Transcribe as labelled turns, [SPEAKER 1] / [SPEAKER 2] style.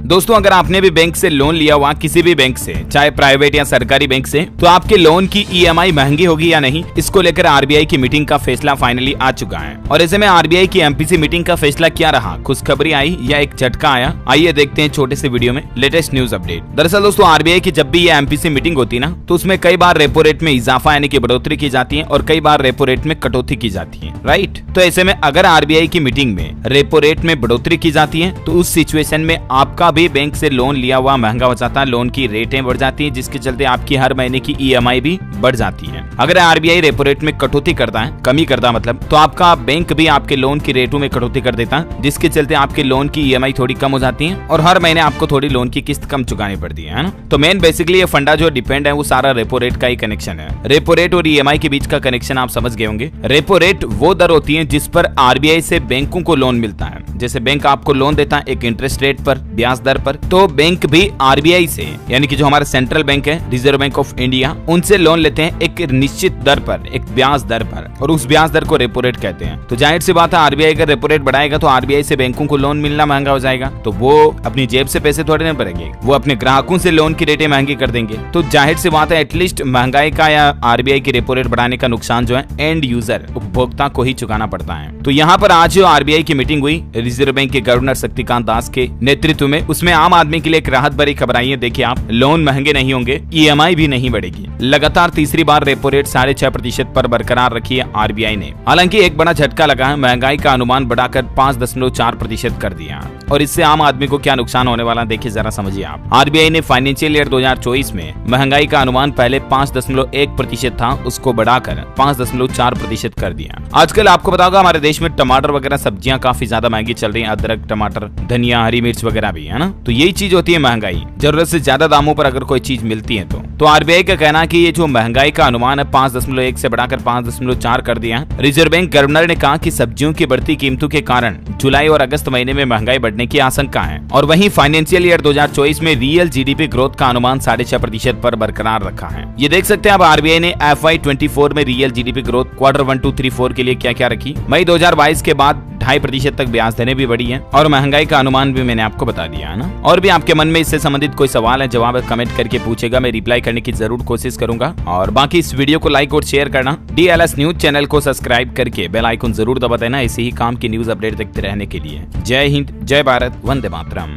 [SPEAKER 1] दोस्तों अगर आपने भी बैंक से लोन लिया हुआ, किसी भी बैंक से, चाहे प्राइवेट या सरकारी बैंक से, तो आपके लोन की ईएमआई महंगी होगी या नहीं, इसको लेकर आरबीआई की मीटिंग का फैसला फाइनली आ चुका है। और ऐसे में आरबीआई की एमपीसी मीटिंग का फैसला क्या रहा, खुशखबरी आई या एक झटका आया, आइए देखते हैं छोटे से वीडियो में लेटेस्ट न्यूज अपडेट। दरअसल दोस्तों आरबीआई की जब भी ये एमपीसी मीटिंग होती ना, तो उसमें कई बार रेपो रेट में इजाफा यानी कि बढ़ोतरी की जाती है और कई बार रेपो रेट में कटौती की जाती है, राइट। तो ऐसे में अगर आरबीआई की मीटिंग में रेपो रेट में बढ़ोतरी की जाती है तो उस सिचुएशन में आपका भी बैंक से लोन लिया हुआ महंगा हो जाता है, लोन की रेटें बढ़ जाती है, जिसके चलते आपकी हर महीने की ईएमआई भी बढ़ जाती है। अगर आरबीआई रेपो रेट में कटौती करता है, कमी करता मतलब, तो आपका बैंक भी आपके लोन की रेटों में कटौती कर देता है, जिसके चलते आपके लोन की ईएमआई थोड़ी कम हो जाती है और हर महीने आपको थोड़ी लोन की किस्त कम चुकानी पड़ती है ना। तो मेन बेसिकली ये फंडा जो डिपेंड है वो सारा रेपो रेट का ही कनेक्शन है। रेपो रेट और ईएमआई के बीच का कनेक्शन आप समझ गए होंगे। रेपो रेट वो दर होती है जिस पर आरबीआई से बैंकों को लोन मिलता है। जैसे बैंक आपको लोन देता है एक इंटरेस्ट रेट पर, ब्याज दर पर, तो बैंक भी आरबीआई से यानी कि जो हमारा सेंट्रल बैंक है, रिजर्व बैंक ऑफ इंडिया, उनसे लोन लेते हैं एक निश्चित दर पर, एक ब्याज दर पर, और उस ब्याज दर को रेपो रेट कहते हैं। तो जाहिर सी बात है आरबीआई अगर रेपो रेट बढ़ाएगा तो आरबीआई से बैंकों को लोन मिलना महंगा हो जाएगा, तो वो अपनी जेब से पैसे थोड़े नहीं भरेंगे, वो अपने ग्राहकों से लोन की रेटें महंगी कर देंगे। तो जाहिर सी बात है एटलीस्ट महंगाई का या आरबीआई की रेपो रेट बढ़ाने का नुकसान जो है एंड यूजर, उपभोक्ता को ही चुकाना पड़ता है। तो यहाँ पर आज जो आरबीआई की मीटिंग हुई रिजर्व बैंक के गवर्नर शक्तिकांत दास के नेतृत्व में, उसमें आम आदमी के लिए एक राहत भरी खबर आई है। देखिए आप, लोन महंगे नहीं होंगे, ईएमआई भी नहीं बढ़ेगी। लगातार तीसरी बार रेपो रेट 6.5% पर बरकरार रखी है आरबीआई ने। हालांकि एक बड़ा झटका लगा है, महंगाई का अनुमान बढ़ाकर 5.4% कर दिया, और इससे आम आदमी को क्या नुकसान होने वाला देखिए जरा समझिए आप। आरबीआई ने फाइनेंशियल ईयर 2024 में महंगाई का अनुमान पहले 5.1% था, उसको बढ़ाकर 5.4% कर दिया। आजकल आपको पता होगा हमारे देश में टमाटर वगैरह सब्जियां काफी ज्यादा महंगी चल रही है, अदरक, टमाटर, धनिया, हरी मिर्च वगैरह भी, है ना। तो यही चीज होती है महंगाई, जरूरत से ज्यादा दामों पर अगर कोई चीज मिलती है तो आरबीआई का कहना है कि ये जो महंगाई का अनुमान है 5.1 से बढ़ाकर 5.4 कर दिया। रिजर्व बैंक गवर्नर ने कहा कि सब्जियों की बढ़ती कीमतों के कारण जुलाई और अगस्त महीने में महंगाई बढ़ने की आशंका है, और वहीं फाइनेंशियल ईयर 2024 में रियल जीडीपी ग्रोथ का अनुमान 6.5% पर बरकरार रखा है। ये देख सकते हैं अब आरबीआई ने FY24 में रियल जीडीपी ग्रोथ क्वार्टर 1, 2, 3, 4 के लिए क्या क्या रखी। मई 2022 के बाद 2.5% तक ब्याज दरें भी बढ़ी है और महंगाई का अनुमान भी मैंने आपको बता दिया है ना। और भी आपके मन में इससे संबंधित कोई सवाल है, जवाब कमेंट करके पूछेगा, मैं रिप्लाई करने की जरूर कोशिश करूंगा। और बाकी इस वीडियो को लाइक और शेयर करना, DLS न्यूज चैनल को सब्सक्राइब करके बेल आइकन जरूर दबा देना, ऐसे ही काम की न्यूज अपडेट देखते रहने के लिए। जय हिंद, जय भारत, वंदे मातरम।